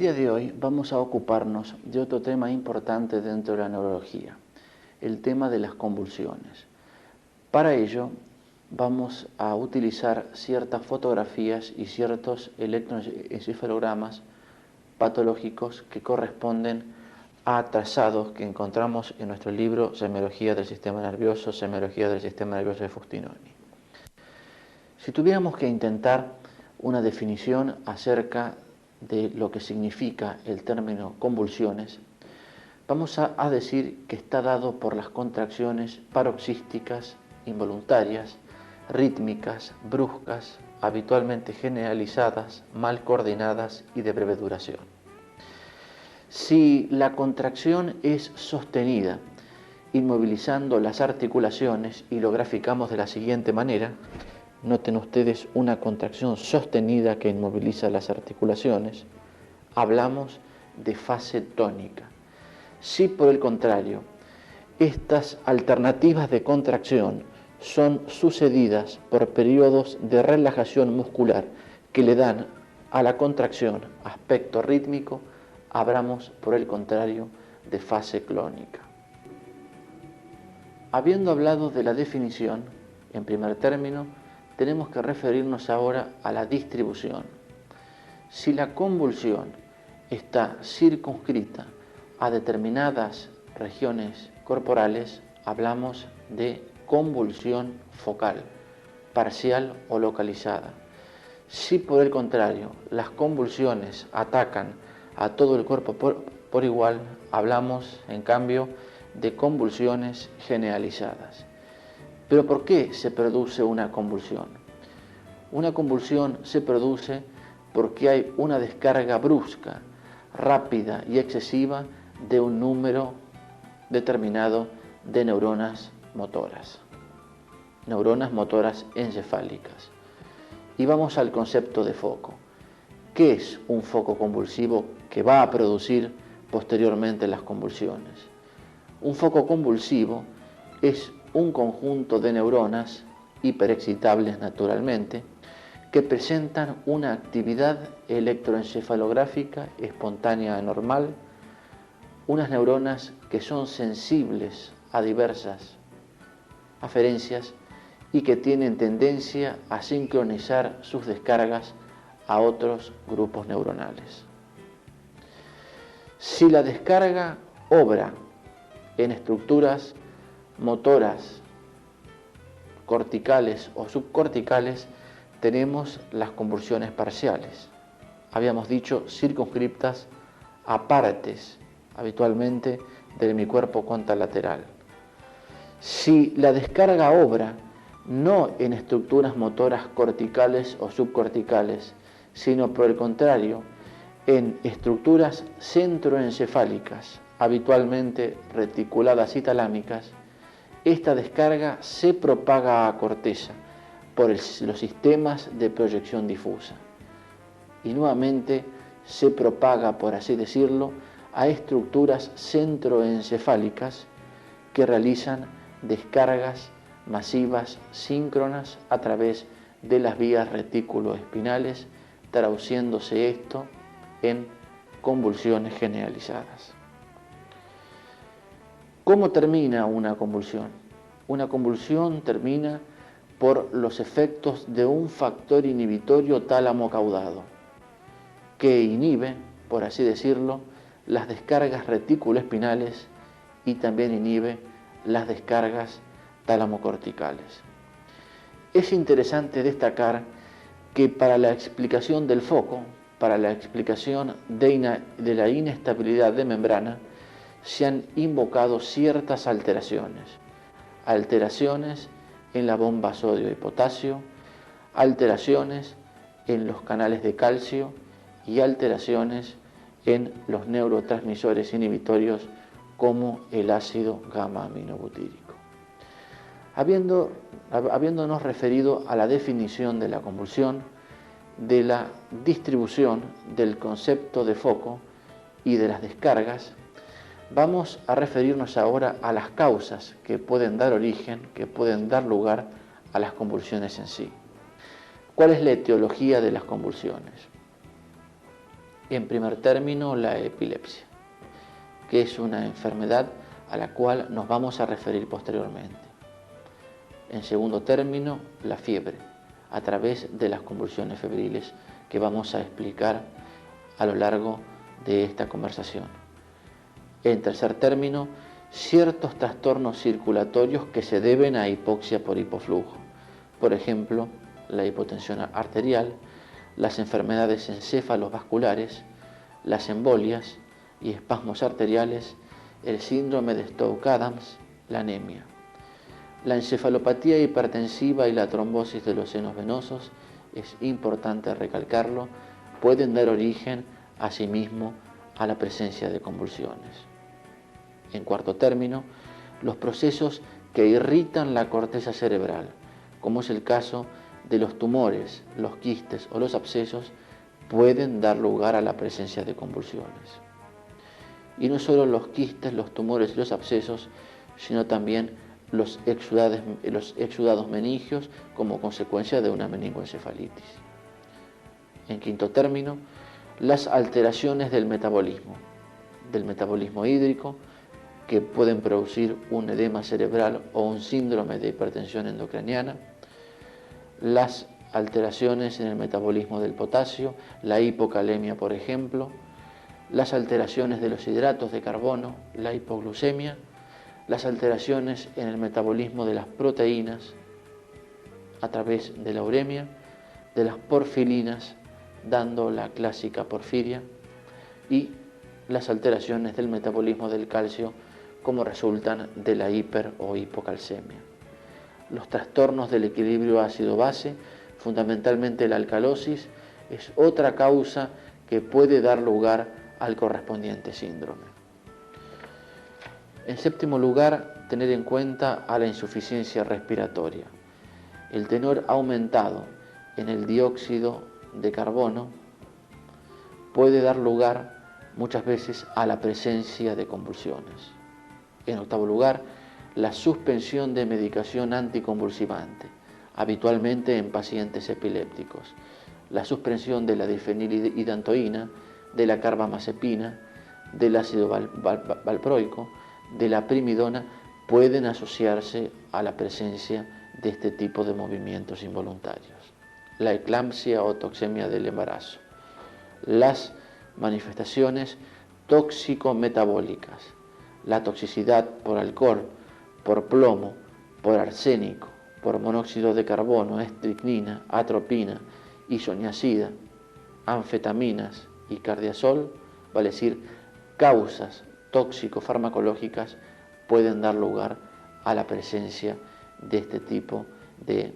día de hoy vamos a ocuparnos de otro tema importante dentro de la neurología, el tema de las convulsiones. Para ello vamos a utilizar ciertas fotografías y ciertos electroencefalogramas patológicos que corresponden a trazados que encontramos en nuestro libro Semiología del Sistema Nervioso, Semiología del Sistema Nervioso de Fustinoni. Si tuviéramos que intentar una definición acerca de lo que significa el término convulsiones, vamos a decir que está dado por las contracciones paroxísticas, involuntarias, rítmicas, bruscas, habitualmente generalizadas, mal coordinadas y de breve duración. Si la contracción es sostenida, inmovilizando las articulaciones, y lo graficamos de la siguiente manera, noten ustedes una contracción sostenida que inmoviliza las articulaciones, hablamos de fase tónica. Si por el contrario, estas alternativas de contracción son sucedidas por periodos de relajación muscular que le dan a la contracción aspecto rítmico, hablamos por el contrario de fase clónica. Habiendo hablado de la definición, en primer término, tenemos que referirnos ahora a la distribución. Si la convulsión está circunscrita a determinadas regiones corporales, hablamos de convulsión focal, parcial o localizada. Si por el contrario las convulsiones atacan a todo el cuerpo por igual, hablamos en cambio de convulsiones generalizadas. ¿Pero por qué se produce una convulsión? Una convulsión se produce porque hay una descarga brusca, rápida y excesiva de un número determinado de neuronas motoras encefálicas. Y vamos al concepto de foco. ¿Qué es un foco convulsivo que va a producir posteriormente las convulsiones? Un foco convulsivo es un conjunto de neuronas hiperexcitables naturalmente que presentan una actividad electroencefalográfica espontánea anormal, unas neuronas que son sensibles a diversas aferencias y que tienen tendencia a sincronizar sus descargas a otros grupos neuronales. Si la descarga obra en estructuras motoras corticales o subcorticales, tenemos las convulsiones parciales. Habíamos dicho circunscriptas a partes, habitualmente del hemicuerpo contralateral. Si la descarga obra no en estructuras motoras corticales o subcorticales, sino por el contrario, en estructuras centroencefálicas, habitualmente reticuladas y talámicas, esta descarga se propaga a corteza por los sistemas de proyección difusa y nuevamente se propaga, por así decirlo, a estructuras centroencefálicas que realizan descargas masivas síncronas a través de las vías reticuloespinales, traduciéndose esto en convulsiones generalizadas. ¿Cómo termina una convulsión? Una convulsión termina por los efectos de un factor inhibitorio tálamo caudado, que inhibe, por así decirlo, las descargas reticuloespinales y también inhibe las descargas tálamo-corticales. Es interesante destacar que para la explicación del foco, para la explicación de la inestabilidad de membrana, se han invocado ciertas alteraciones en la bomba sodio y potasio, alteraciones en los canales de calcio y alteraciones en los neurotransmisores inhibitorios como el ácido gamma-aminobutírico. Habiéndonos referido a la definición de la convulsión, de la distribución del concepto de foco y de las descargas, vamos a referirnos ahora a las causas que pueden dar origen, que pueden dar lugar a las convulsiones en sí. ¿Cuál es la etiología de las convulsiones? En primer término, la epilepsia, que es una enfermedad a la cual nos vamos a referir posteriormente. En segundo término, la fiebre, a través de las convulsiones febriles que vamos a explicar a lo largo de esta conversación. En tercer término, ciertos trastornos circulatorios que se deben a hipoxia por hipoflujo. Por ejemplo, la hipotensión arterial, las enfermedades encéfalovasculares, las embolias y espasmos arteriales, el síndrome de Stokes-Adams, la anemia. La encefalopatía hipertensiva y la trombosis de los senos venosos, es importante recalcarlo, pueden dar origen asimismo a la presencia de convulsiones. En cuarto término, los procesos que irritan la corteza cerebral, como es el caso de los tumores, los quistes o los abscesos, pueden dar lugar a la presencia de convulsiones. Y no solo los quistes, los tumores y los abscesos, sino también los exudados meningios como consecuencia de una meningoencefalitis. En quinto término, las alteraciones del metabolismo hídrico, que pueden producir un edema cerebral o un síndrome de hipertensión endocraniana, las alteraciones en el metabolismo del potasio, la hipocalemia, por ejemplo, las alteraciones de los hidratos de carbono, la hipoglucemia, las alteraciones en el metabolismo de las proteínas a través de la uremia, de las porfirinas, dando la clásica porfiria, y las alteraciones del metabolismo del calcio como resultan de la hiper o hipocalcemia. Los trastornos del equilibrio ácido-base, fundamentalmente la alcalosis, es otra causa que puede dar lugar al correspondiente síndrome. En séptimo lugar, tener en cuenta a la insuficiencia respiratoria. El tenor aumentado en el dióxido de carbono puede dar lugar muchas veces a la presencia de convulsiones. En octavo lugar, la suspensión de medicación anticonvulsivante, habitualmente en pacientes epilépticos. La suspensión de la difenilidantoína, de la carbamazepina, del ácido valproico, de la primidona, pueden asociarse a la presencia de este tipo de movimientos involuntarios. La eclampsia o toxemia del embarazo. Las manifestaciones tóxico-metabólicas, la toxicidad por alcohol, por plomo, por arsénico, por monóxido de carbono, estricnina, atropina, isoniazida, anfetaminas y cardiazol, vale decir, causas tóxico-farmacológicas, pueden dar lugar a la presencia de este tipo de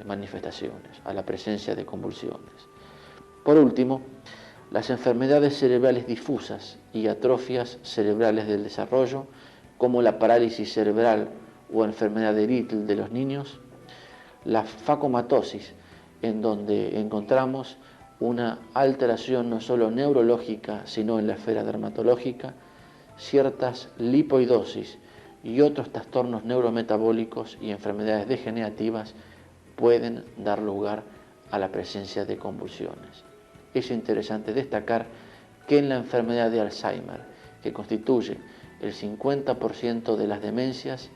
manifestaciones, a la presencia de convulsiones. Por último, las enfermedades cerebrales difusas y atrofias cerebrales del desarrollo, como la parálisis cerebral o enfermedad de Little de los niños, la facomatosis, en donde encontramos una alteración no solo neurológica, sino en la esfera dermatológica, ciertas lipoidosis y otros trastornos neurometabólicos y enfermedades degenerativas pueden dar lugar a la presencia de convulsiones. Es interesante destacar que en la enfermedad de Alzheimer, que constituye el 50% de las demencias,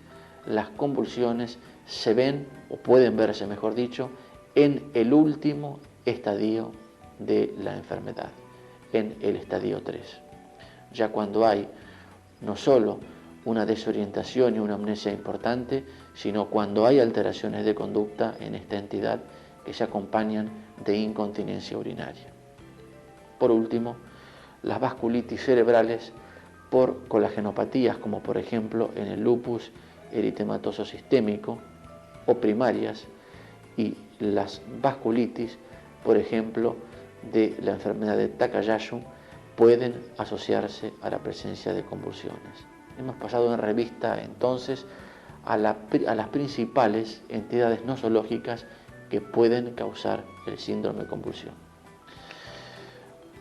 las convulsiones se ven, o pueden verse mejor dicho, en el último estadio de la enfermedad, en el estadio 3. Ya cuando hay no solo una desorientación y una amnesia importante, sino cuando hay alteraciones de conducta en esta entidad que se acompañan de incontinencia urinaria. Por último, las vasculitis cerebrales por colagenopatías, como por ejemplo en el lupus eritematoso sistémico, o primarias, y las vasculitis, por ejemplo, de la enfermedad de Takayasu, pueden asociarse a la presencia de convulsiones. Hemos pasado en revista entonces a las principales entidades nosológicas que pueden causar el síndrome de convulsión.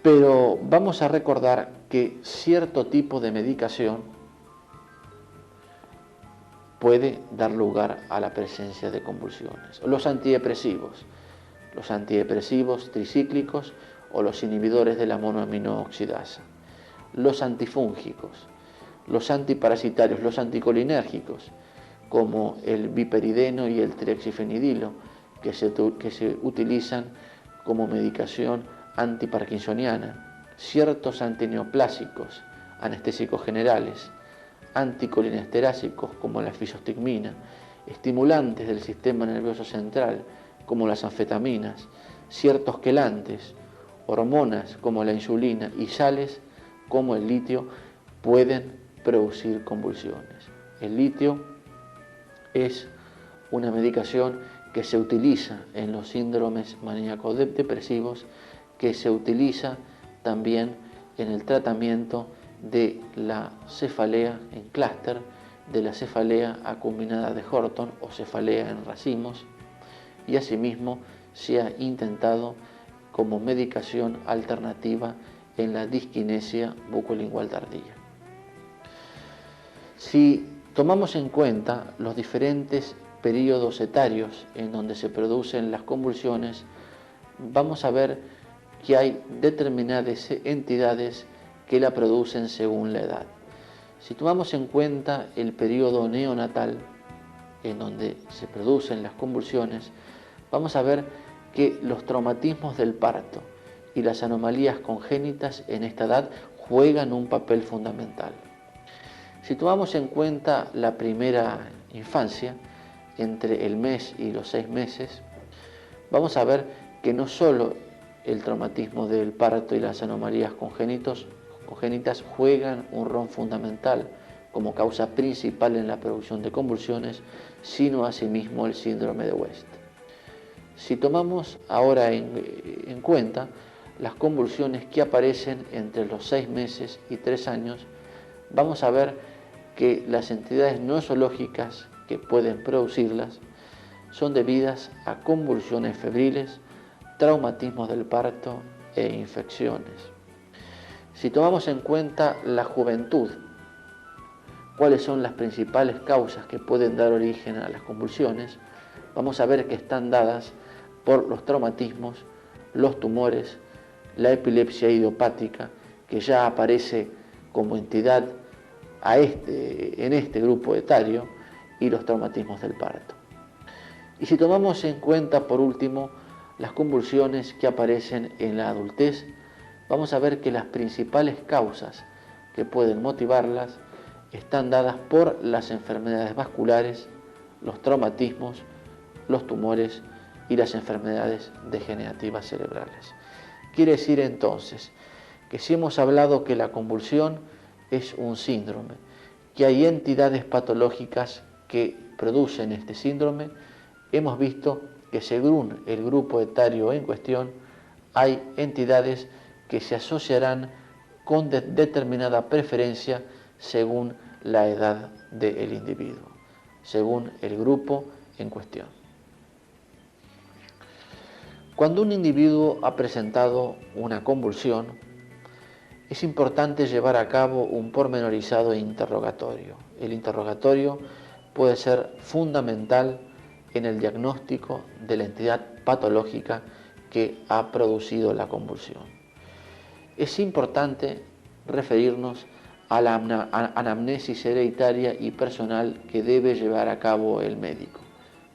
Pero vamos a recordar que cierto tipo de medicación puede dar lugar a la presencia de convulsiones. Los antidepresivos tricíclicos o los inhibidores de la monoaminooxidasa, los antifúngicos, los antiparasitarios, los anticolinérgicos, como el biperideno y el trexifenidilo, que se utilizan como medicación antiparkinsoniana, ciertos antineoplásicos, anestésicos generales, anticolinesterásicos como la fisostigmina, estimulantes del sistema nervioso central como las anfetaminas, ciertos quelantes, hormonas como la insulina y sales como el litio pueden producir convulsiones. El litio es una medicación que se utiliza en los síndromes maníaco-depresivos, que se utiliza también en el tratamiento de la cefalea en clúster, de la cefalea acuminada de Horton o cefalea en racimos, y asimismo se ha intentado como medicación alternativa en la disquinesia bucolingual tardía. Si tomamos en cuenta los diferentes periodos etarios en donde se producen las convulsiones, vamos a ver que hay determinadas entidades que la producen según la edad. Si tomamos en cuenta el periodo neonatal, en donde se producen las convulsiones, vamos a ver que los traumatismos del parto y las anomalías congénitas en esta edad juegan un papel fundamental. Si tomamos en cuenta la primera infancia, entre el mes y los 6 meses, vamos a ver que no solo el traumatismo del parto y las anomalías congénitas juegan un rol fundamental como causa principal en la producción de convulsiones, sino asimismo el síndrome de West. Si tomamos ahora en cuenta las convulsiones que aparecen entre los 6 meses y 3 años, vamos a ver que las entidades no zoológicas que pueden producirlas son debidas a convulsiones febriles, traumatismos del parto e infecciones. Si tomamos en cuenta la juventud, cuáles son las principales causas que pueden dar origen a las convulsiones, vamos a ver que están dadas por los traumatismos, los tumores, la epilepsia idiopática, que ya aparece como entidad en este grupo etario, y los traumatismos del parto. Y si tomamos en cuenta, por último, las convulsiones que aparecen en la adultez, vamos a ver que las principales causas que pueden motivarlas están dadas por las enfermedades vasculares, los traumatismos, los tumores y las enfermedades degenerativas cerebrales. Quiere decir entonces que si hemos hablado que la convulsión es un síndrome, que hay entidades patológicas que producen este síndrome, hemos visto que según el grupo etario en cuestión, hay entidades que se asociarán con determinada preferencia según la edad del individuo, según el grupo en cuestión. Cuando un individuo ha presentado una convulsión, es importante llevar a cabo un pormenorizado interrogatorio. El interrogatorio puede ser fundamental en el diagnóstico de la entidad patológica que ha producido la convulsión. Es importante referirnos a la anamnesis hereditaria y personal que debe llevar a cabo el médico,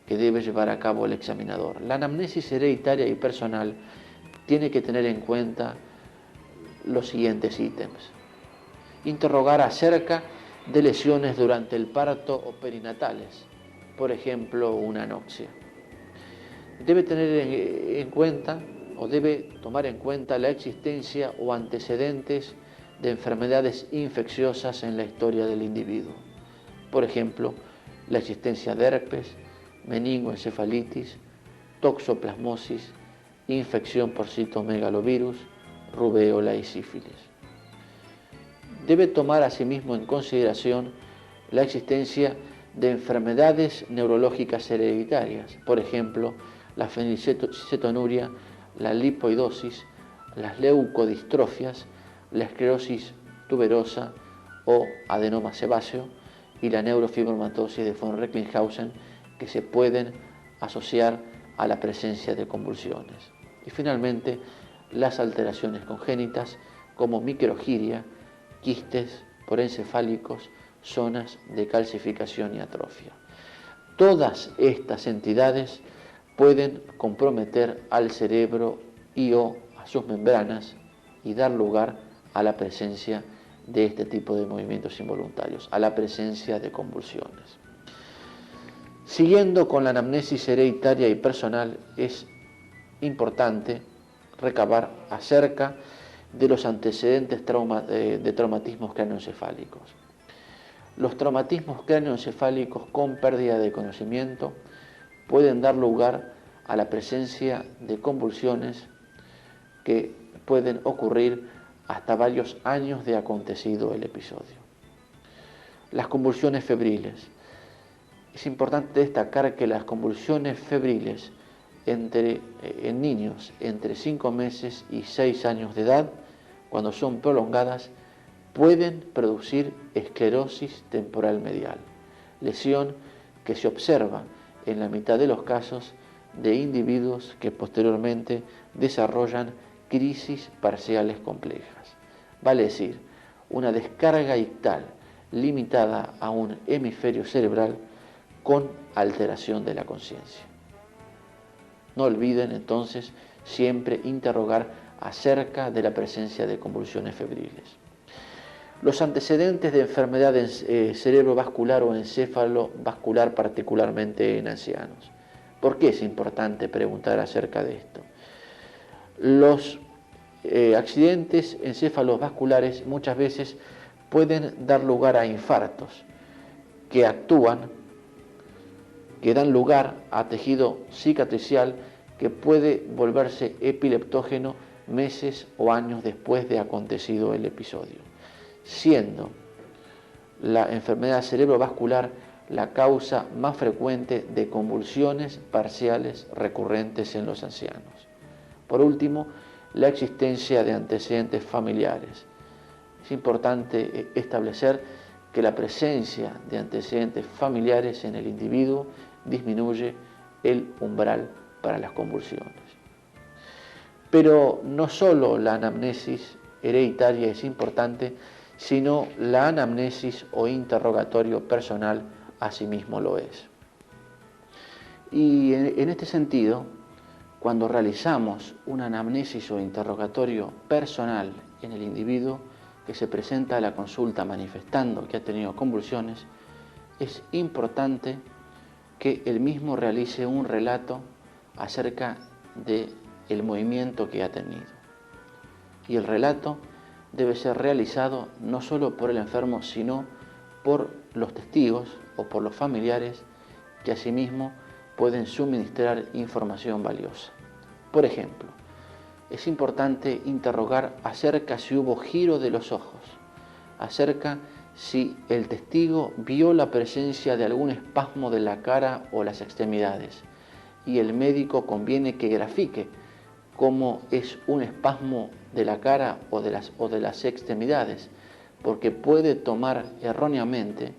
que debe llevar a cabo el examinador. La anamnesis hereditaria y personal tiene que tener en cuenta los siguientes ítems. Interrogar acerca de lesiones durante el parto o perinatales, por ejemplo, una anoxia. Debe tener en cuenta o debe tomar en cuenta la existencia o antecedentes de enfermedades infecciosas en la historia del individuo. Por ejemplo, la existencia de herpes, meningoencefalitis, toxoplasmosis, infección por citomegalovirus, rubéola y sífilis. Debe tomar asimismo en consideración la existencia de enfermedades neurológicas hereditarias, por ejemplo, la fenilcetonuria, la lipoidosis, las leucodistrofias, la esclerosis tuberosa o adenoma sebáceo y la neurofibromatosis de von Recklinghausen, que se pueden asociar a la presencia de convulsiones. Y finalmente, las alteraciones congénitas como microgiria, quistes porencefálicos, zonas de calcificación y atrofia. Todas estas entidades pueden comprometer al cerebro y o a sus membranas y dar lugar a la presencia de este tipo de movimientos involuntarios, a la presencia de convulsiones. Siguiendo con la anamnesis hereditaria y personal, es importante recabar acerca de los antecedentes de traumatismos craneoencefálicos. Los traumatismos craneoencefálicos con pérdida de conocimiento pueden dar lugar a la presencia de convulsiones que pueden ocurrir hasta varios años de acontecido el episodio. Las convulsiones febriles. Es importante destacar que las convulsiones febriles en niños entre 5 meses y 6 años de edad, cuando son prolongadas, pueden producir esclerosis temporal medial, lesión que se observa en la mitad de los casos de individuos que posteriormente desarrollan crisis parciales complejas. Vale decir, una descarga ictal limitada a un hemisferio cerebral con alteración de la conciencia. No olviden entonces siempre interrogar acerca de la presencia de convulsiones febriles. Los antecedentes de enfermedades cerebrovascular o encéfalovascular, particularmente en ancianos. ¿Por qué es importante preguntar acerca de esto? Los accidentes encéfalovasculares muchas veces pueden dar lugar a infartos que dan lugar a tejido cicatricial que puede volverse epileptógeno meses o años después de acontecido el episodio, siendo la enfermedad cerebrovascular la causa más frecuente de convulsiones parciales recurrentes en los ancianos. Por último, la existencia de antecedentes familiares. Es importante establecer que la presencia de antecedentes familiares en el individuo disminuye el umbral para las convulsiones. Pero no solo la anamnesis hereditaria es importante, sino la anamnesis o interrogatorio personal asimismo lo es. Y en este sentido, cuando realizamos una anamnesis o interrogatorio personal en el individuo que se presenta a la consulta manifestando que ha tenido convulsiones, es importante que el mismo realice un relato acerca del movimiento que ha tenido. Y el relato debe ser realizado no solo por el enfermo, sino por los testigos o por los familiares que asimismo pueden suministrar información valiosa. Por ejemplo, es importante interrogar acerca si hubo giro de los ojos, acerca si el testigo vio la presencia de algún espasmo de la cara o las extremidades, y el médico conviene que grafique cómo es un espasmo de la cara o de las extremidades, porque puede tomar erróneamente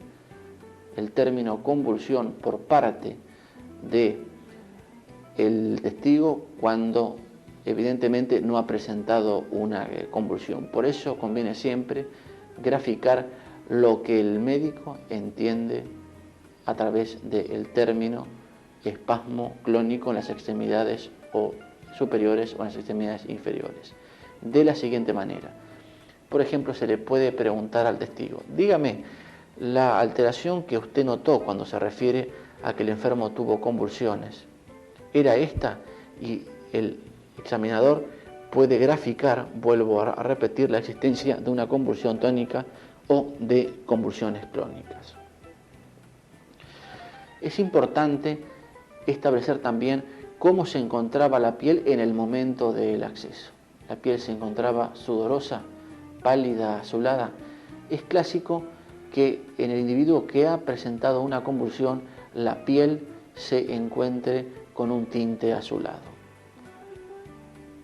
el término convulsión por parte del testigo cuando evidentemente no ha presentado una convulsión. Por eso conviene siempre graficar lo que el médico entiende a través del término espasmo clónico en las extremidades o superiores o en las extremidades inferiores. De la siguiente manera, por ejemplo, se le puede preguntar al testigo: dígame la alteración que usted notó cuando se refiere a que el enfermo tuvo convulsiones. ¿Era esta? Y el examinador puede graficar, vuelvo a repetir, la existencia de una convulsión tónica o de convulsiones clónicas. Es importante establecer también cómo se encontraba la piel en el momento del acceso. La piel se encontraba sudorosa, pálida, azulada. Es clásico que en el individuo que ha presentado una convulsión, la piel se encuentre con un tinte azulado.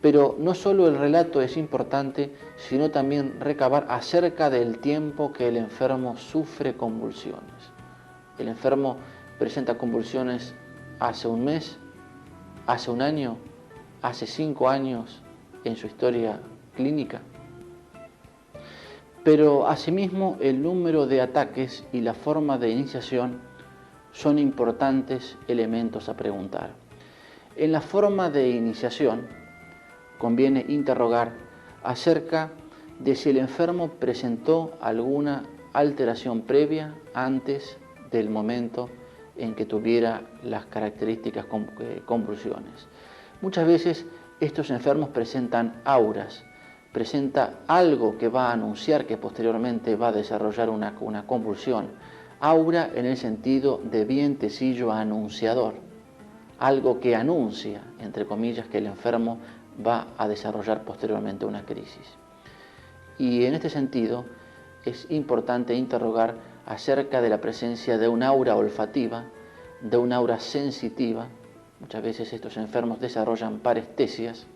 Pero no solo el relato es importante, sino también recabar acerca del tiempo que el enfermo sufre convulsiones. El enfermo presenta convulsiones hace un mes, hace un año, hace 5 años, en su historia clínica. Pero asimismo el número de ataques y la forma de iniciación son importantes elementos a preguntar. En la forma de iniciación conviene interrogar acerca de si el enfermo presentó alguna alteración previa antes del momento en que tuviera las características convulsiones. Muchas veces estos enfermos presentan auras, presenta algo que va a anunciar que posteriormente va a desarrollar una convulsión. Aura en el sentido de vientecillo anunciador, algo que anuncia, entre comillas, que el enfermo va a desarrollar posteriormente una crisis. Y en este sentido es importante interrogar acerca de la presencia de un aura olfativa, de un aura sensitiva. Muchas veces estos enfermos desarrollan parestesias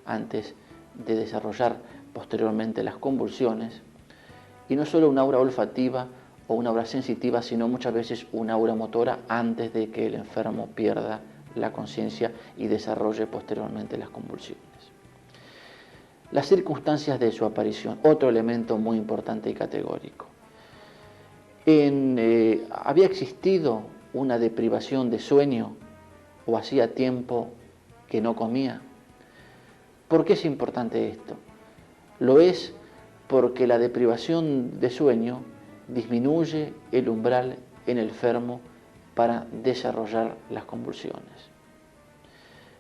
antes de desarrollar posteriormente las convulsiones, y no solo un aura olfativa o una aura sensitiva, sino muchas veces una aura motora antes de que el enfermo pierda la conciencia y desarrolle posteriormente las convulsiones. Las circunstancias de su aparición, otro elemento muy importante y categórico. ¿Había existido una deprivación de sueño o hacía tiempo que no comía? ¿Por qué es importante esto? Lo es porque la deprivación de sueño disminuye el umbral en el enfermo para desarrollar las convulsiones.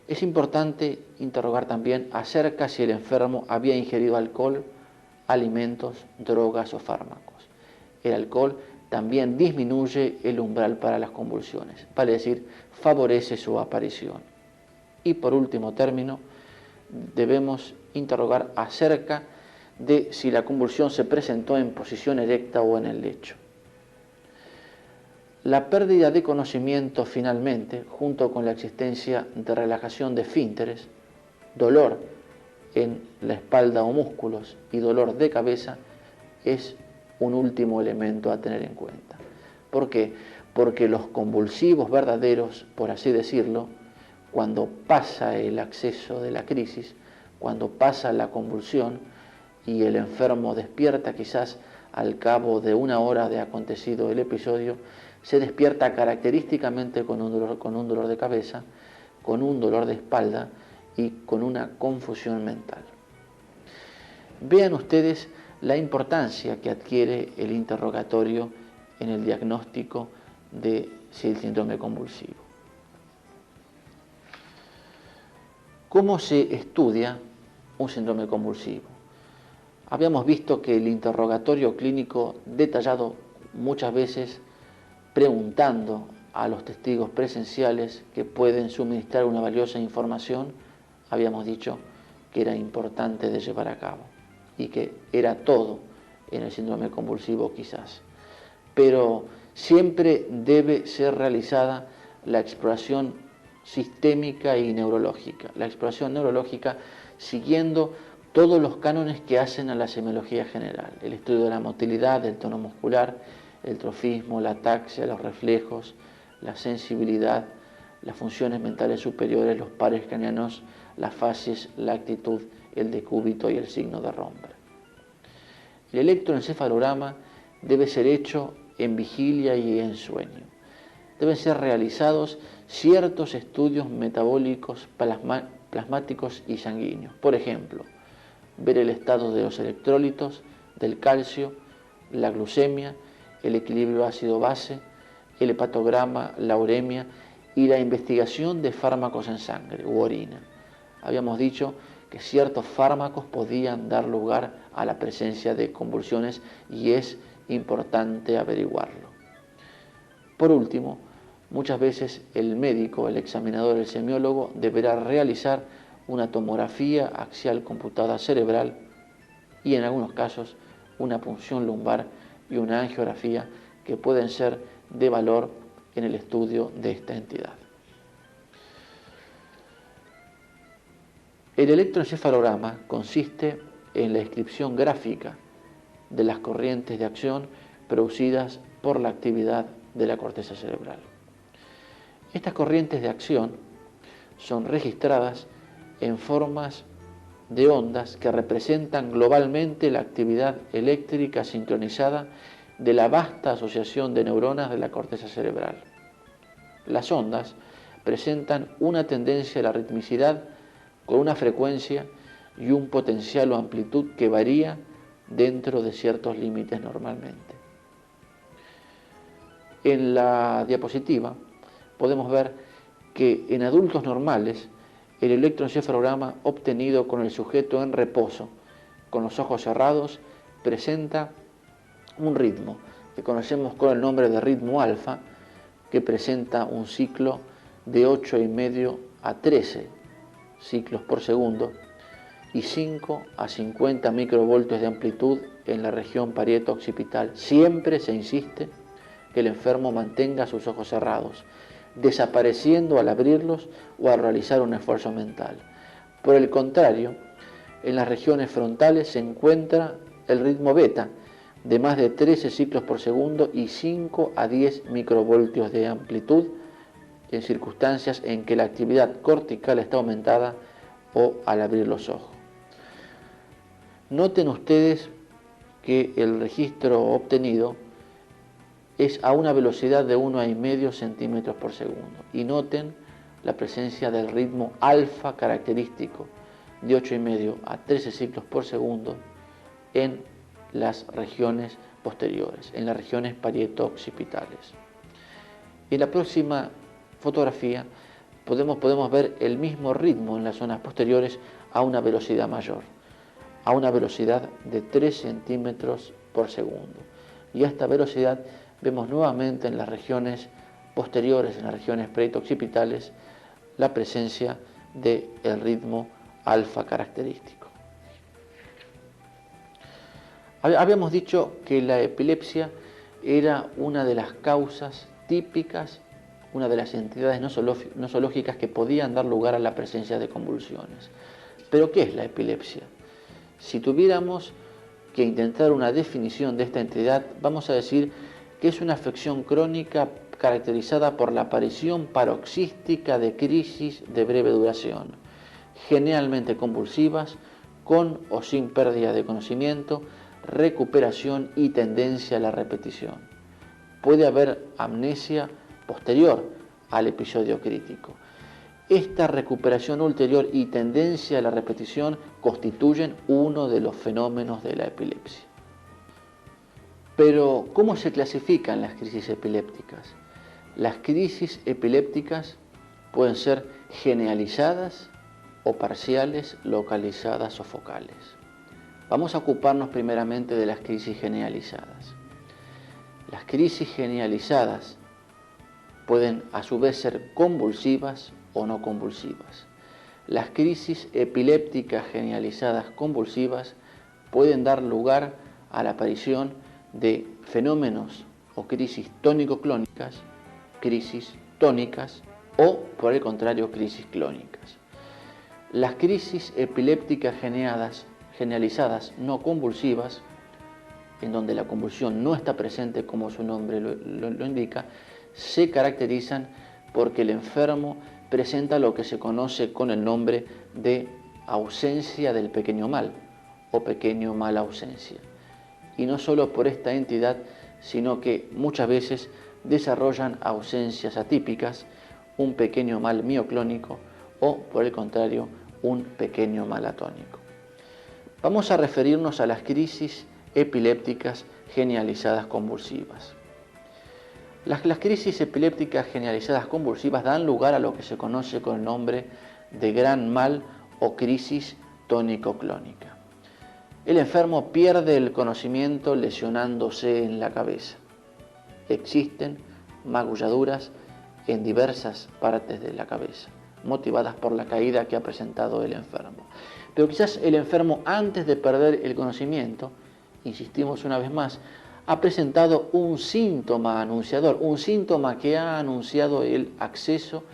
Es importante interrogar también acerca si el enfermo había ingerido alcohol, alimentos, drogas o fármacos. El alcohol también disminuye el umbral para las convulsiones, vale decir, favorece su aparición. Y por último término, debemos interrogar acerca de si la convulsión se presentó en posición erecta o en el lecho. La pérdida de conocimiento finalmente, junto con la existencia de relajación de esfínteres, dolor en la espalda o músculos y dolor de cabeza, es un último elemento a tener en cuenta. ¿Por qué? Porque los convulsivos verdaderos, por así decirlo, cuando pasa el acceso de la crisis, cuando pasa la convulsión y el enfermo despierta quizás al cabo de una hora de acontecido el episodio, se despierta característicamente con un dolor de cabeza, con un dolor de espalda y con una confusión mental. Vean ustedes la importancia que adquiere el interrogatorio en el diagnóstico del síndrome convulsivo. ¿Cómo se estudia un síndrome convulsivo? Habíamos visto que el interrogatorio clínico detallado muchas veces preguntando a los testigos presenciales que pueden suministrar una valiosa información, habíamos dicho que era importante de llevar a cabo y que era todo en el síndrome convulsivo quizás. Pero siempre debe ser realizada la exploración sistémica y neurológica. La exploración neurológica siguiendo todos los cánones que hacen a la semiología general. El estudio de la motilidad, del tono muscular, el trofismo, la ataxia, los reflejos, la sensibilidad, las funciones mentales superiores, los pares craneanos, las facies, la actitud, el decúbito y el signo de Romberg. El electroencefalograma debe ser hecho en vigilia y en sueño. Deben ser realizados ciertos estudios metabólicos plasmáticos y sanguíneos. Por ejemplo, ver el estado de los electrolitos, del calcio, la glucemia, el equilibrio ácido-base, el hepatograma, la uremia y la investigación de fármacos en sangre u orina. Habíamos dicho que ciertos fármacos podían dar lugar a la presencia de convulsiones y es importante averiguarlo. Por último, muchas veces el médico, el examinador, el semiólogo deberá realizar una tomografía axial computada cerebral y en algunos casos una punción lumbar y una angiografía que pueden ser de valor en el estudio de esta entidad. El electroencefalograma consiste en la descripción gráfica de las corrientes de acción producidas por la actividad de la corteza cerebral. Estas corrientes de acción son registradas en formas de ondas que representan globalmente la actividad eléctrica sincronizada de la vasta asociación de neuronas de la corteza cerebral. Las ondas presentan una tendencia a la ritmicidad con una frecuencia y un potencial o amplitud que varía dentro de ciertos límites normalmente. En la diapositiva podemos ver que en adultos normales el electroencefalograma obtenido con el sujeto en reposo, con los ojos cerrados, presenta un ritmo que conocemos con el nombre de ritmo alfa, que presenta un ciclo de 8,5 a 13 ciclos por segundo y 5 a 50 microvoltios de amplitud en la región parieto-occipital. Siempre se insiste que el enfermo mantenga sus ojos cerrados, desapareciendo al abrirlos o al realizar un esfuerzo mental. Por el contrario, en las regiones frontales se encuentra el ritmo beta, de más de 13 ciclos por segundo y 5 a 10 microvoltios de amplitud en circunstancias en que la actividad cortical está aumentada o al abrir los ojos. Noten ustedes que el registro obtenido es a una velocidad de 1,5 centímetros por segundo y noten la presencia del ritmo alfa característico de 8,5 a 13 ciclos por segundo en las regiones posteriores, en las regiones parieto-occipitales. En la próxima fotografía podemos ver el mismo ritmo en las zonas posteriores a una velocidad mayor, a una velocidad de 3 centímetros por segundo. Y a esta velocidad vemos nuevamente en las regiones posteriores, en las regiones parieto-occipitales, la presencia del ritmo alfa característico. Habíamos dicho que la epilepsia era una de las causas típicas, una de las entidades nosológicas que podían dar lugar a la presencia de convulsiones. ¿Pero qué es la epilepsia? Si tuviéramos que intentar una definición de esta entidad, vamos a decir que es una afección crónica caracterizada por la aparición paroxística de crisis de breve duración, generalmente convulsivas, con o sin pérdida de conocimiento, recuperación y tendencia a la repetición. Puede haber amnesia posterior al episodio crítico. Esta recuperación ulterior y tendencia a la repetición constituyen uno de los fenómenos de la epilepsia. Pero, ¿cómo se clasifican las crisis epilépticas? Las crisis epilépticas pueden ser generalizadas o parciales, localizadas o focales. Vamos a ocuparnos primeramente de las crisis generalizadas. Las crisis generalizadas pueden a su vez ser convulsivas o no convulsivas. Las crisis epilépticas generalizadas convulsivas pueden dar lugar a la aparición de fenómenos o crisis tónico-clónicas, crisis tónicas o, por el contrario, crisis clónicas. Las crisis epilépticas generalizadas no convulsivas, en donde la convulsión no está presente como su nombre lo indica, se caracterizan porque el enfermo presenta lo que se conoce con el nombre de ausencia del pequeño mal o pequeño mal ausencia. Y no solo por esta entidad, sino que muchas veces desarrollan ausencias atípicas, un pequeño mal mioclónico o, por el contrario, un pequeño mal atónico. Vamos a referirnos a las crisis epilépticas generalizadas convulsivas. Las crisis epilépticas generalizadas convulsivas dan lugar a lo que se conoce con el nombre de gran mal o crisis tónico-clónica. El enfermo pierde el conocimiento lesionándose en la cabeza. Existen magulladuras en diversas partes de la cabeza, motivadas por la caída que ha presentado el enfermo. Pero quizás el enfermo, antes de perder el conocimiento, insistimos una vez más, ha presentado un síntoma anunciador, un síntoma que ha anunciado el acceso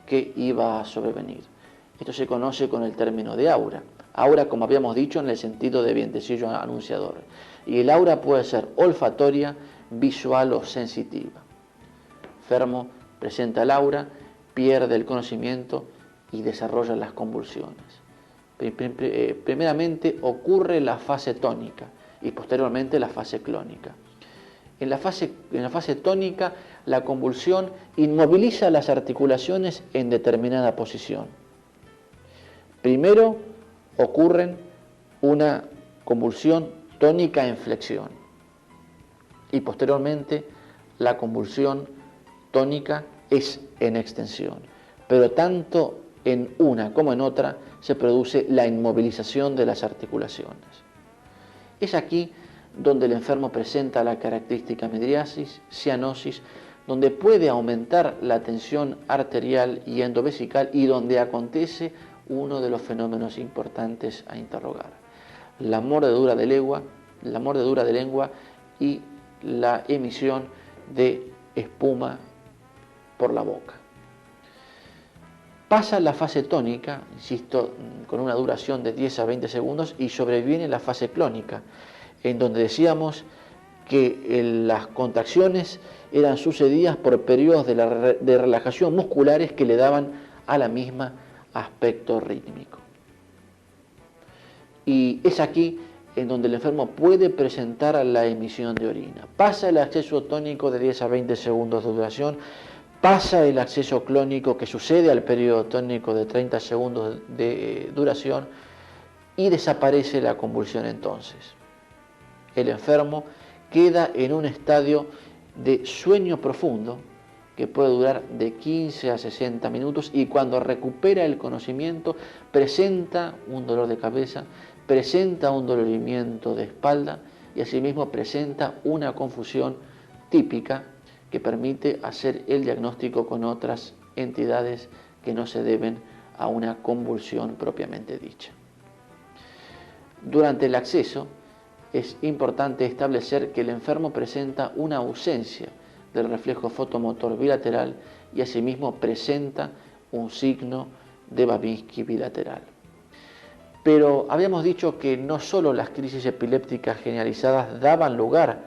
que iba a sobrevenir. Esto se conoce con el término de aura. Aura, como habíamos dicho, en el sentido de vientecillo anunciador. Y el aura puede ser olfatoria, visual o sensitiva. El enfermo presenta el aura, pierde el conocimiento y desarrolla las convulsiones. Primeramente ocurre la fase tónica y posteriormente la fase clónica. En la fase tónica, la convulsión inmoviliza las articulaciones en determinada posición. Primero ocurre una convulsión tónica en flexión y posteriormente la convulsión tónica es en extensión. Pero tanto en una como en otra se produce la inmovilización de las articulaciones. Es aquí donde el enfermo presenta la característica midriasis, cianosis, donde puede aumentar la tensión arterial y endovesical y donde acontece uno de los fenómenos importantes a interrogar: la mordedura de lengua y la emisión de espuma por la boca. Pasa la fase tónica, insisto, con una duración de 10 a 20 segundos y sobreviene la fase clónica, en donde decíamos que las contracciones eran sucedidas por periodos de relajación musculares que le daban a la misma aspecto rítmico. Y es aquí en donde el enfermo puede presentar la emisión de orina. Pasa el acceso tónico de 10 a 20 segundos de duración, pasa el acceso clónico que sucede al periodo tónico de 30 segundos de duración y desaparece la convulsión entonces. El enfermo queda en un estadio de sueño profundo que puede durar de 15 a 60 minutos y cuando recupera el conocimiento presenta un dolor de cabeza, presenta un dolorimiento de espalda y asimismo presenta una confusión típica que permite hacer el diagnóstico con otras entidades que no se deben a una convulsión propiamente dicha. Durante el acceso es importante establecer que el enfermo presenta una ausencia del reflejo fotomotor bilateral y asimismo presenta un signo de Babinski bilateral. Pero habíamos dicho que no solo las crisis epilépticas generalizadas daban lugar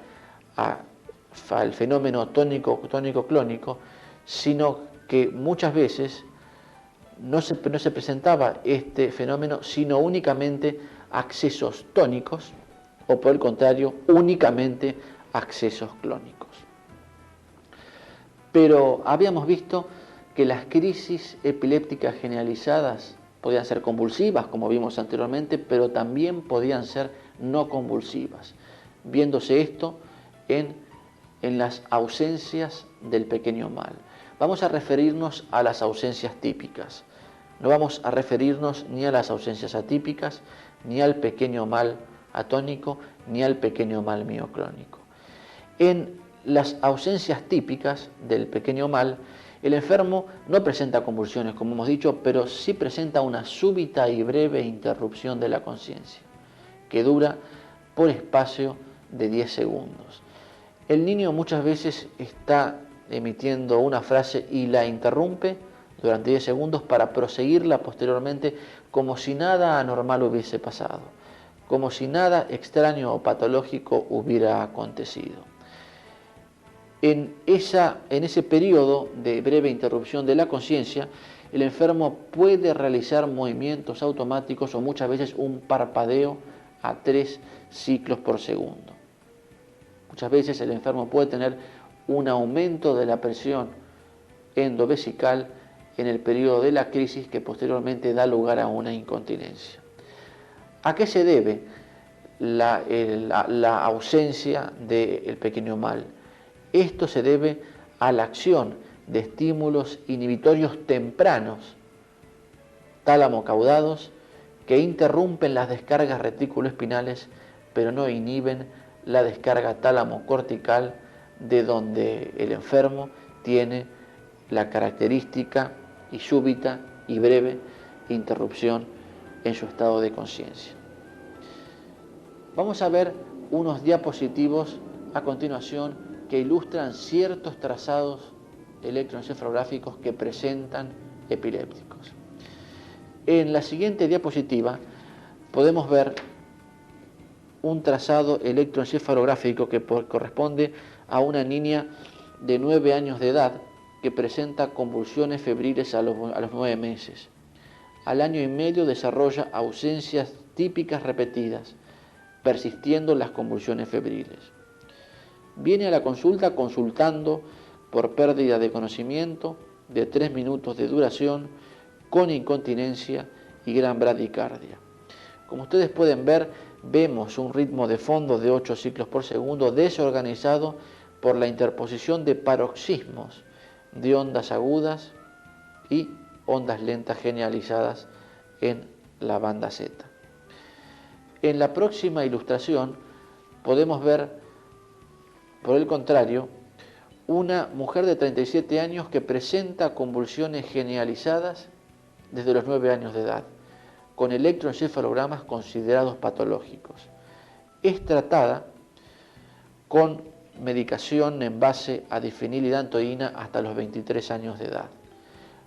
al fenómeno tónico-clónico, sino que muchas veces no se presentaba este fenómeno, sino únicamente accesos tónicos, o por el contrario, únicamente accesos clónicos. Pero habíamos visto que las crisis epilépticas generalizadas podían ser convulsivas, como vimos anteriormente, pero también podían ser no convulsivas, viéndose esto en las ausencias del pequeño mal. Vamos a referirnos a las ausencias típicas. No vamos a referirnos ni a las ausencias atípicas, ni al pequeño mal atónico, ni al pequeño mal mioclónico. En las ausencias típicas del pequeño mal, el enfermo no presenta convulsiones, como hemos dicho, pero sí presenta una súbita y breve interrupción de la conciencia, que dura por espacio de 10 segundos. El niño muchas veces está emitiendo una frase y la interrumpe durante 10 segundos para proseguirla posteriormente como si nada anormal hubiese pasado, como si nada extraño o patológico hubiera acontecido. En ese periodo de breve interrupción de la conciencia, el enfermo puede realizar movimientos automáticos o muchas veces un parpadeo a 3 ciclos por segundo. Muchas veces el enfermo puede tener un aumento de la presión endovesical en el periodo de la crisis que posteriormente da lugar a una incontinencia. ¿A qué se debe la ausencia del pequeño mal? Esto se debe a la acción de estímulos inhibitorios tempranos, tálamo-caudados, que interrumpen las descargas retículoespinales, pero no inhiben la descarga tálamo-cortical, de donde el enfermo tiene la característica y súbita y breve interrupción en su estado de conciencia. Vamos a ver unos diapositivos a continuación que ilustran ciertos trazados electroencefalográficos que presentan epilépticos. En la siguiente diapositiva podemos ver un trazado electroencefalográfico que corresponde a una niña de 9 años de edad que presenta convulsiones febriles a los 9 meses. al año y medio desarrolla ausencias típicas repetidas, persistiendo las convulsiones febriles. Viene a la consulta consultando por pérdida de conocimiento de 3 minutos de duración, con incontinencia y gran bradicardia. Como ustedes pueden ver, vemos un ritmo de fondo de 8 ciclos por segundo desorganizado por la interposición de paroxismos de ondas agudas y ondas lentas generalizadas en la banda Z. En la próxima ilustración podemos ver, por el contrario, una mujer de 37 años que presenta convulsiones generalizadas desde los 9 años de edad, con electroencefalogramas considerados patológicos. Es tratada con medicación en base a difenilidantoína hasta los 23 años de edad.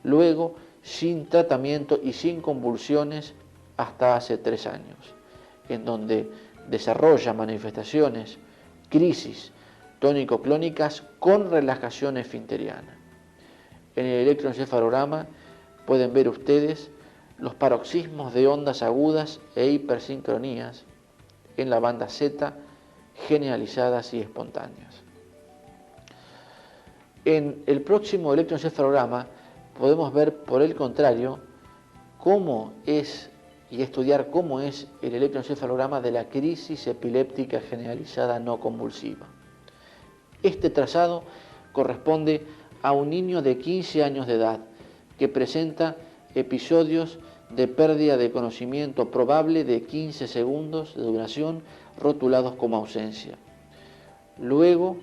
Luego, sin tratamiento y sin convulsiones hasta hace 3 años, en donde desarrolla manifestaciones, crisis tónico-clónicas con relajación esfinteriana. En el electroencefalograma pueden ver ustedes los paroxismos de ondas agudas e hipersincronías en la banda Z generalizadas y espontáneas. En el próximo electroencefalograma podemos ver, por el contrario, cómo es y estudiar cómo es el electroencefalograma de la crisis epiléptica generalizada no convulsiva. Este trazado corresponde a un niño de 15 años de edad que presenta episodios de pérdida de conocimiento probable de 15 segundos de duración rotulados como ausencia. Luego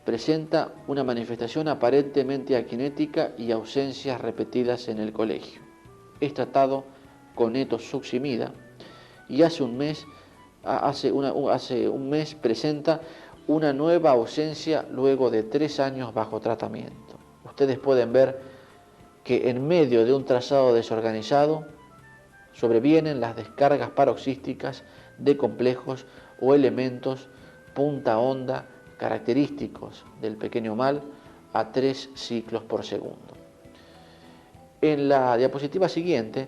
presenta una manifestación aparentemente aquinética y ausencias repetidas en el colegio. Es tratado con etosuximida y hace un mes presenta una nueva ausencia luego de 3 años bajo tratamiento. Ustedes pueden ver que en medio de un trazado desorganizado sobrevienen las descargas paroxísticas de complejos o elementos punta onda característicos del pequeño mal a 3 ciclos por segundo. En la diapositiva siguiente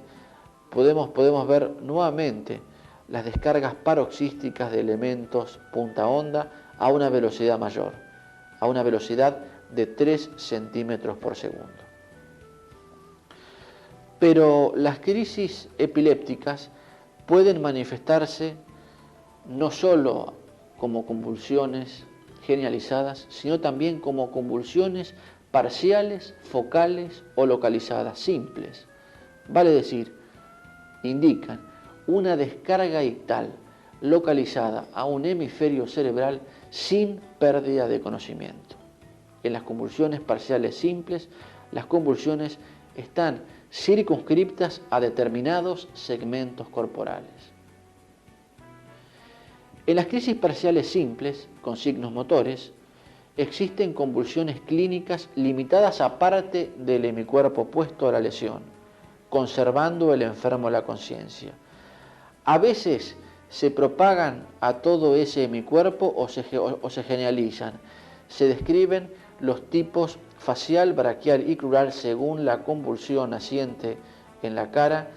podemos ver nuevamente las descargas paroxísticas de elementos punta onda a una velocidad mayor, a una velocidad de 3 centímetros por segundo. Pero las crisis epilépticas pueden manifestarse no solo como convulsiones generalizadas, sino también como convulsiones parciales, focales o localizadas, simples. Vale decir, indican una descarga ictal localizada a un hemisferio cerebral sin pérdida de conocimiento. En las convulsiones parciales simples, las convulsiones están circunscriptas a determinados segmentos corporales. En las crisis parciales simples, con signos motores, existen convulsiones clínicas limitadas a parte del hemicuerpo opuesto a la lesión, conservando el enfermo la conciencia. A veces se propagan a todo ese hemicuerpo o se generalizan. Se describen los tipos facial, braquial y crural según la convulsión naciente en la cara,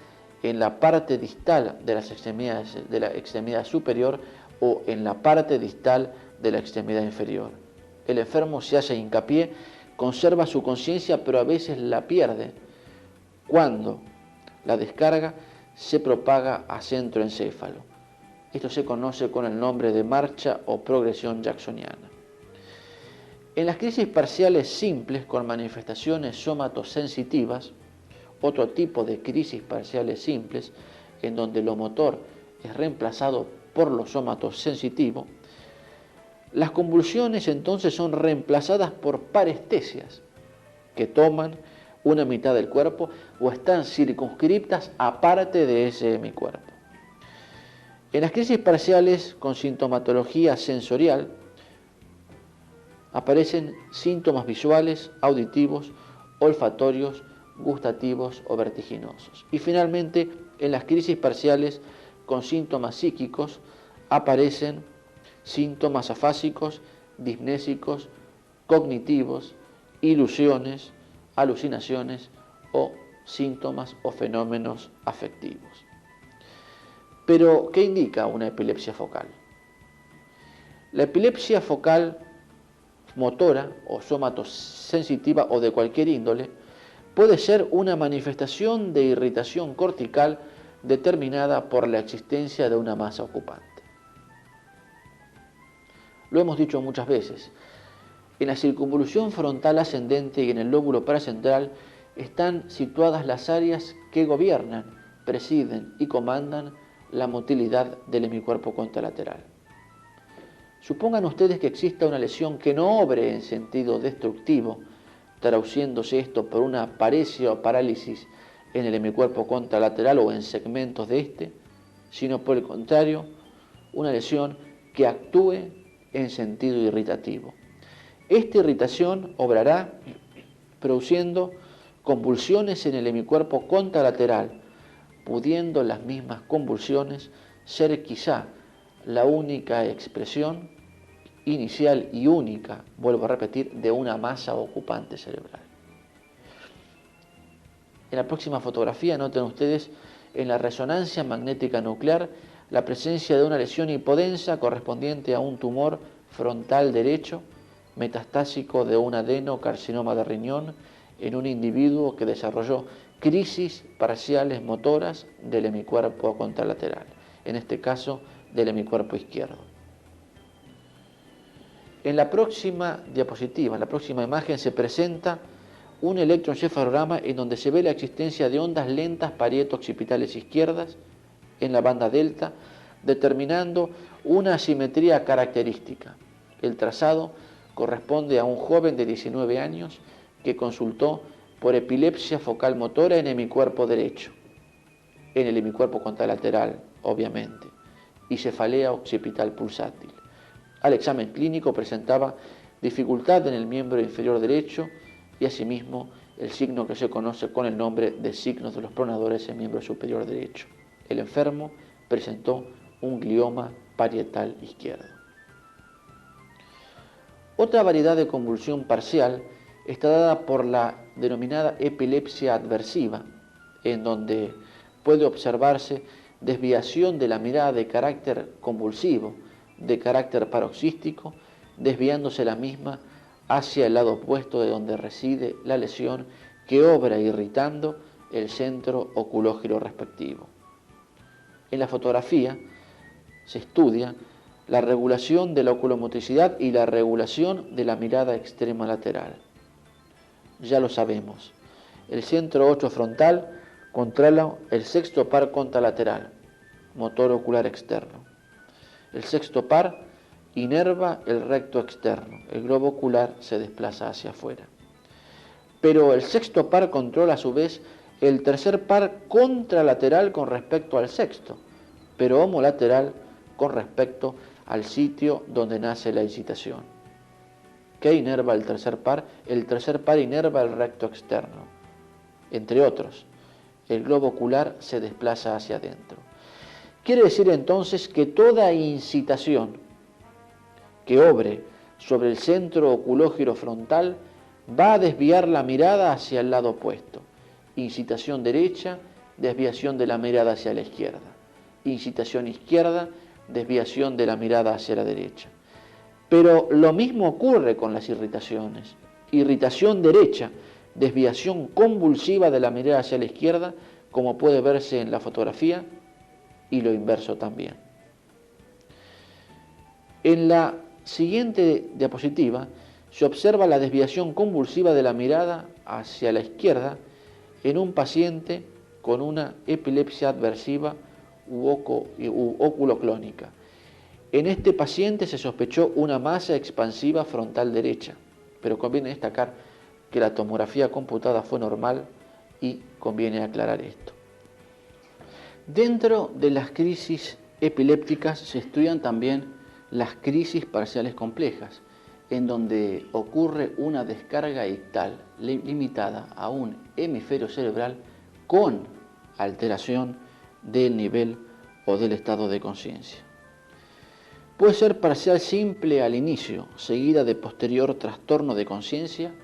en la parte distal de las extremidades, de la extremidad superior o en la parte distal de la extremidad inferior. El enfermo se hace hincapié, conserva su conciencia, pero a veces la pierde cuando la descarga se propaga a centroencéfalo. Esto se conoce con el nombre de marcha o progresión jacksoniana. En las crisis parciales simples con manifestaciones somatosensitivas, otro tipo de crisis parciales simples en donde lo motor es reemplazado por lo somatosensitivo, las convulsiones entonces son reemplazadas por parestesias que toman una mitad del cuerpo o están circunscriptas a parte de ese hemicuerpo. En las crisis parciales con sintomatología sensorial aparecen síntomas visuales, auditivos, olfatorios, gustativos o vertiginosos. Y finalmente, en las crisis parciales con síntomas psíquicos aparecen síntomas afásicos, disnésicos, cognitivos, ilusiones, alucinaciones o síntomas o fenómenos afectivos. Pero, ¿qué indica una epilepsia focal? La epilepsia focal motora o somatosensitiva o de cualquier índole puede ser una manifestación de irritación cortical determinada por la existencia de una masa ocupante. Lo hemos dicho muchas veces, en la circunvolución frontal ascendente y en el lóbulo paracentral están situadas las áreas que gobiernan, presiden y comandan la motilidad del hemicuerpo contralateral. Supongan ustedes que exista una lesión que no obre en sentido destructivo, traduciéndose esto por una paresia o parálisis en el hemicuerpo contralateral o en segmentos de este, sino por el contrario, una lesión que actúe en sentido irritativo. Esta irritación obrará produciendo convulsiones en el hemicuerpo contralateral, pudiendo las mismas convulsiones ser quizá la única expresión inicial y única, vuelvo a repetir, de una masa ocupante cerebral. En la próxima fotografía noten ustedes en la resonancia magnética nuclear la presencia de una lesión hipodensa correspondiente a un tumor frontal derecho metastásico de un adenocarcinoma de riñón en un individuo que desarrolló crisis parciales motoras del hemicuerpo contralateral, en este caso del hemicuerpo izquierdo. En la próxima diapositiva, en la próxima imagen, se presenta un electroencefalograma en donde se ve la existencia de ondas lentas parieto-occipitales izquierdas en la banda delta, determinando una asimetría característica. El trazado corresponde a un joven de 19 años que consultó por epilepsia focal motora en hemicuerpo derecho, en el hemicuerpo contralateral, obviamente, y cefalea occipital pulsátil. Al examen clínico presentaba dificultad en el miembro inferior derecho y asimismo el signo que se conoce con el nombre de signos de los pronadores en miembro superior derecho. El enfermo presentó un glioma parietal izquierdo. Otra variedad de convulsión parcial está dada por la denominada epilepsia adversiva, en donde puede observarse desviación de la mirada de carácter convulsivo, de carácter paroxístico, desviándose la misma hacia el lado opuesto de donde reside la lesión que obra irritando el centro oculógiro respectivo. En la fotografía se estudia la regulación de la oculomotricidad y la regulación de la mirada extrema lateral. Ya lo sabemos, el centro 8 frontal controla el sexto par contralateral, motor ocular externo. El sexto par inerva el recto externo, el globo ocular se desplaza hacia afuera. Pero el sexto par controla a su vez el tercer par contralateral con respecto al sexto, pero homolateral con respecto al sitio donde nace la incitación. ¿Qué inerva el tercer par? El tercer par inerva el recto externo. Entre otros, el globo ocular se desplaza hacia adentro. Quiere decir entonces que toda incitación que obre sobre el centro oculógiro frontal va a desviar la mirada hacia el lado opuesto. Incitación derecha, desviación de la mirada hacia la izquierda. Incitación izquierda, desviación de la mirada hacia la derecha. Pero lo mismo ocurre con las irritaciones. Irritación derecha, desviación convulsiva de la mirada hacia la izquierda, como puede verse en la fotografía, y lo inverso también. En la siguiente diapositiva se observa la desviación convulsiva de la mirada hacia la izquierda en un paciente con una epilepsia adversiva u oculoclónica. En este paciente se sospechó una masa expansiva frontal derecha, pero conviene destacar que la tomografía computada fue normal y conviene aclarar esto. Dentro de las crisis epilépticas se estudian también las crisis parciales complejas, en donde ocurre una descarga ictal limitada a un hemisferio cerebral con alteración del nivel o del estado de conciencia. Puede ser parcial simple al inicio, seguida de posterior trastorno de conciencia,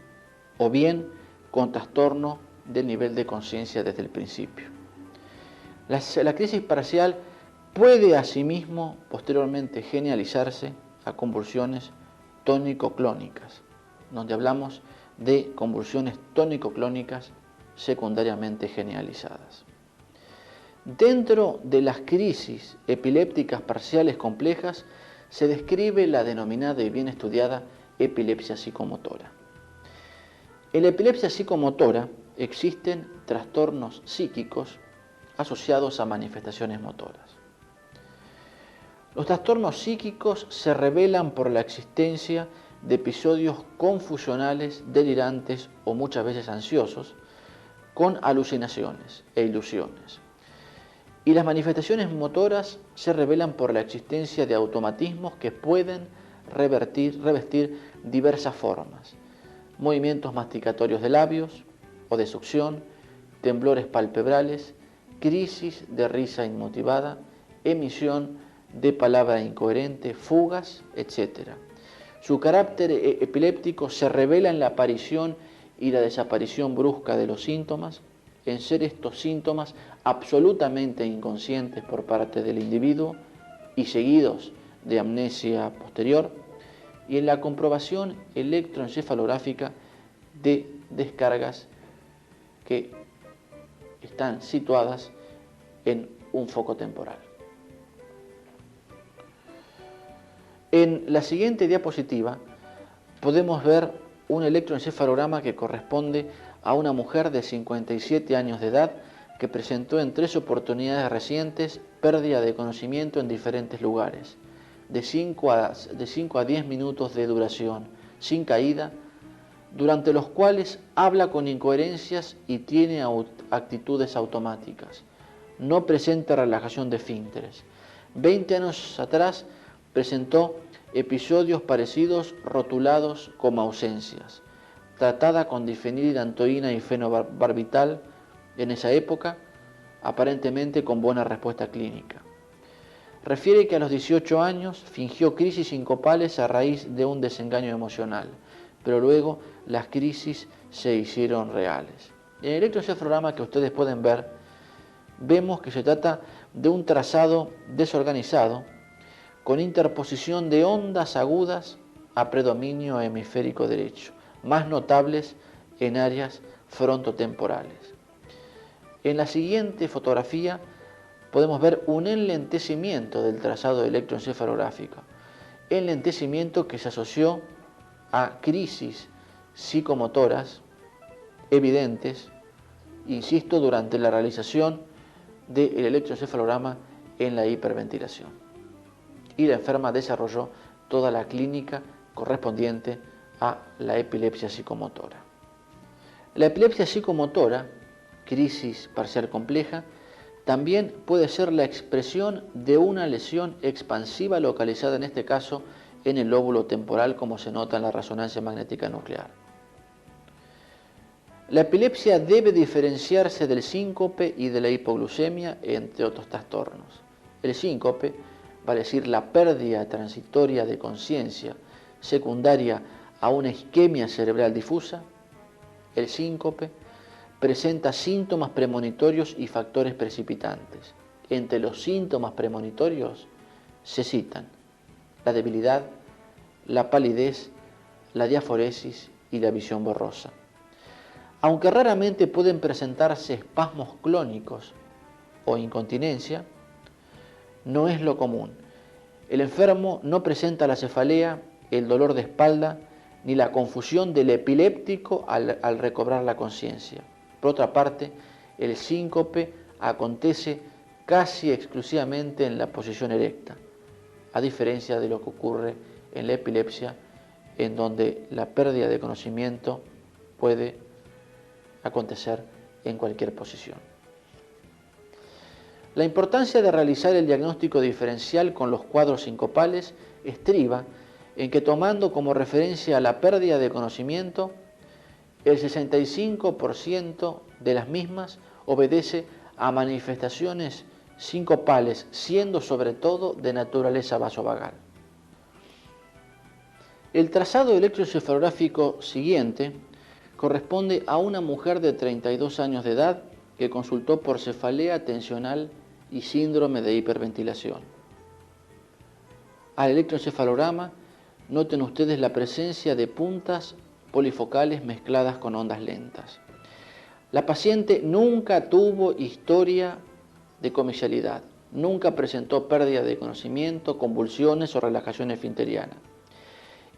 o bien con trastorno del nivel de conciencia desde el principio. La crisis parcial puede asimismo posteriormente generalizarse a convulsiones tónico-clónicas, donde hablamos de convulsiones tónico-clónicas secundariamente generalizadas. Dentro de las crisis epilépticas parciales complejas se describe la denominada y bien estudiada epilepsia psicomotora. En la epilepsia psicomotora existen trastornos psíquicos asociados a manifestaciones motoras. Los trastornos psíquicos se revelan por la existencia de episodios confusionales, delirantes o muchas veces ansiosos, con alucinaciones e ilusiones. Y las manifestaciones motoras se revelan por la existencia de automatismos que pueden revestir diversas formas: movimientos masticatorios de labios o de succión, temblores palpebrales, crisis de risa inmotivada, emisión de palabra incoherente, fugas, etc. Su carácter epiléptico se revela en la aparición y la desaparición brusca de los síntomas, en ser estos síntomas absolutamente inconscientes por parte del individuo y seguidos de amnesia posterior, y en la comprobación electroencefalográfica de descargas que están situadas en un foco temporal. En la siguiente diapositiva podemos ver un electroencefalograma que corresponde a una mujer de 57 años de edad que presentó en 3 oportunidades recientes pérdida de conocimiento en diferentes lugares, de 5 a 10 minutos de duración, sin caída, durante los cuales habla con incoherencias y tiene actitudes automáticas. No presenta relajación de esfínteres. 20 años atrás presentó episodios parecidos rotulados como ausencias. Tratada con difenildantoína y fenobarbital en esa época, aparentemente con buena respuesta clínica. Refiere que a los 18 años fingió crisis sincopales a raíz de un desengaño emocional, pero luego las crisis se hicieron reales. En el electroencefalograma que ustedes pueden ver, vemos que se trata de un trazado desorganizado con interposición de ondas agudas a predominio hemisférico derecho, más notables en áreas frontotemporales. En la siguiente fotografía podemos ver un enlentecimiento del trazado electroencefalográfico, enlentecimiento que se asoció a crisis psicomotoras evidentes, insisto, durante la realización del electroencefalograma en la hiperventilación. Y la enferma desarrolló toda la clínica correspondiente a la epilepsia psicomotora. La epilepsia psicomotora, crisis parcial compleja, también puede ser la expresión de una lesión expansiva localizada en este caso en el lóbulo temporal, como se nota en la resonancia magnética nuclear. La epilepsia debe diferenciarse del síncope y de la hipoglucemia, entre otros trastornos. El síncope, vale decir la pérdida transitoria de conciencia secundaria a una isquemia cerebral difusa. El síncope presenta síntomas premonitorios y factores precipitantes. Entre los síntomas premonitorios se citan la debilidad, la palidez, la diaforesis y la visión borrosa. Aunque raramente pueden presentarse espasmos clónicos o incontinencia, no es lo común. El enfermo no presenta la cefalea, el dolor de espalda, ni la confusión del epiléptico al recobrar la conciencia. Por otra parte, el síncope acontece casi exclusivamente en la posición erecta, a diferencia de lo que ocurre en la epilepsia, en donde la pérdida de conocimiento puede acontecer en cualquier posición. La importancia de realizar el diagnóstico diferencial con los cuadros sincopales estriba en que, tomando como referencia la pérdida de conocimiento, el 65% de las mismas obedece a manifestaciones sincopales, siendo sobre todo de naturaleza vasovagal. El trazado electroencefalográfico siguiente corresponde a una mujer de 32 años de edad que consultó por cefalea tensional y síndrome de hiperventilación. Al electroencefalograma noten ustedes la presencia de puntas polifocales mezcladas con ondas lentas. La paciente nunca tuvo historia de comicialidad, nunca presentó pérdida de conocimiento, convulsiones o relajación esfinteriana.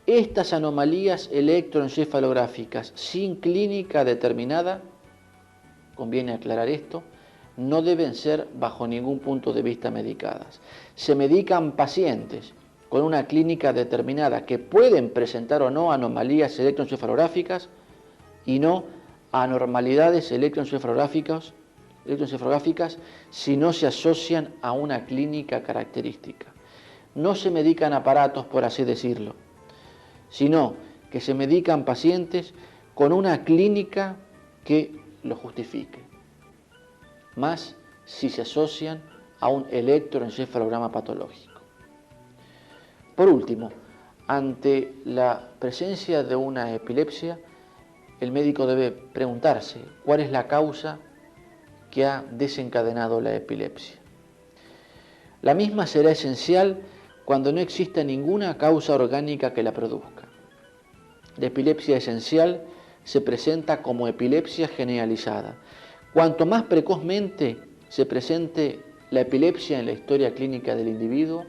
Estas anomalías electroencefalográficas sin clínica determinada, conviene aclarar esto, no deben ser bajo ningún punto de vista medicadas. Se medican pacientes con una clínica determinada que pueden presentar o no anomalías electroencefalográficas y no anormalidades electroencefalográficas si no se asocian a una clínica característica. No se medican aparatos, por así decirlo, sino que se medican pacientes con una clínica que lo justifique, más si se asocian a un electroencefalograma patológico. Por último, ante la presencia de una epilepsia, el médico debe preguntarse cuál es la causa que ha desencadenado la epilepsia. La misma será esencial cuando no exista ninguna causa orgánica que la produzca. La epilepsia esencial se presenta como epilepsia generalizada. Cuanto más precozmente se presente la epilepsia en la historia clínica del individuo,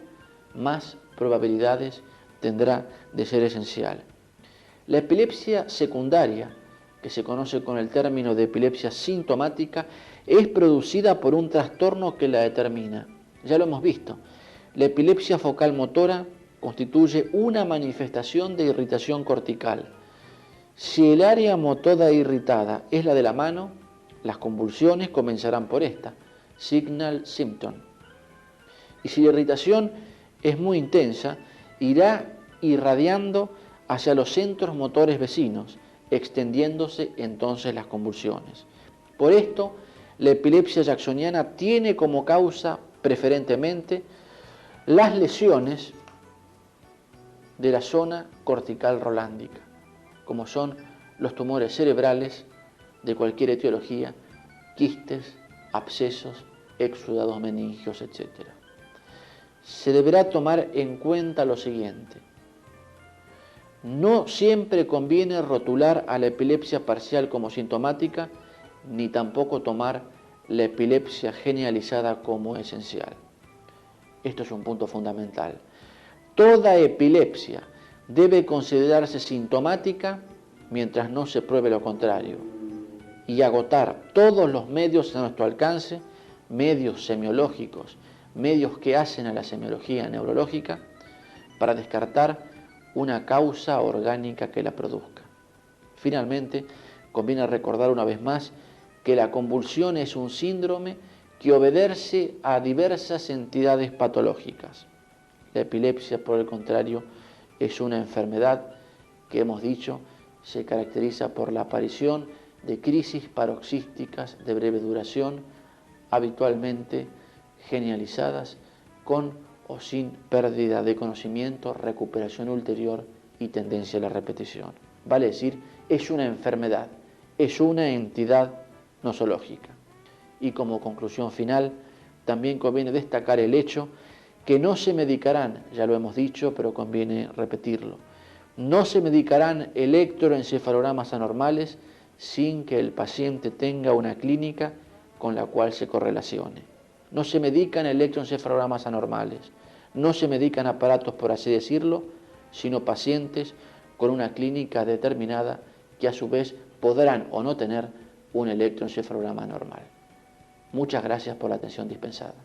más probabilidades tendrá de ser esencial. La epilepsia secundaria, que se conoce con el término de epilepsia sintomática, es producida por un trastorno que la determina. Ya lo hemos visto. La epilepsia focal motora constituye una manifestación de irritación cortical. Si el área motora irritada es la de la mano, las convulsiones comenzarán por esta, signal symptom. Y si la irritación es muy intensa, irá irradiando hacia los centros motores vecinos, extendiéndose entonces las convulsiones. Por esto, la epilepsia jacksoniana tiene como causa preferentemente las lesiones de la zona cortical rolándica, como son los tumores cerebrales de cualquier etiología, quistes, abscesos, exudados meningios, etc. Se deberá tomar en cuenta lo siguiente. No siempre conviene rotular a la epilepsia parcial como sintomática, ni tampoco tomar la epilepsia generalizada como esencial. Esto es un punto fundamental. Toda epilepsia debe considerarse sintomática mientras no se pruebe lo contrario y agotar todos los medios a nuestro alcance, medios semiológicos, medios que hacen a la semiología neurológica, para descartar una causa orgánica que la produzca. Finalmente, conviene recordar una vez más que la convulsión es un síndrome que obedece a diversas entidades patológicas. La epilepsia, por el contrario, es una enfermedad que, hemos dicho, se caracteriza por la aparición de crisis paroxísticas de breve duración, habitualmente generalizadas, con o sin pérdida de conocimiento, recuperación ulterior y tendencia a la repetición. Vale decir, es una enfermedad, es una entidad nosológica. Y como conclusión final, también conviene destacar el hecho que no se medicarán, ya lo hemos dicho, pero conviene repetirlo, no se medicarán electroencefalogramas anormales sin que el paciente tenga una clínica con la cual se correlacione. No se medican electroencefalogramas anormales, no se medican aparatos, por así decirlo, sino pacientes con una clínica determinada que a su vez podrán o no tener un electroencefalograma anormal. Muchas gracias por la atención dispensada.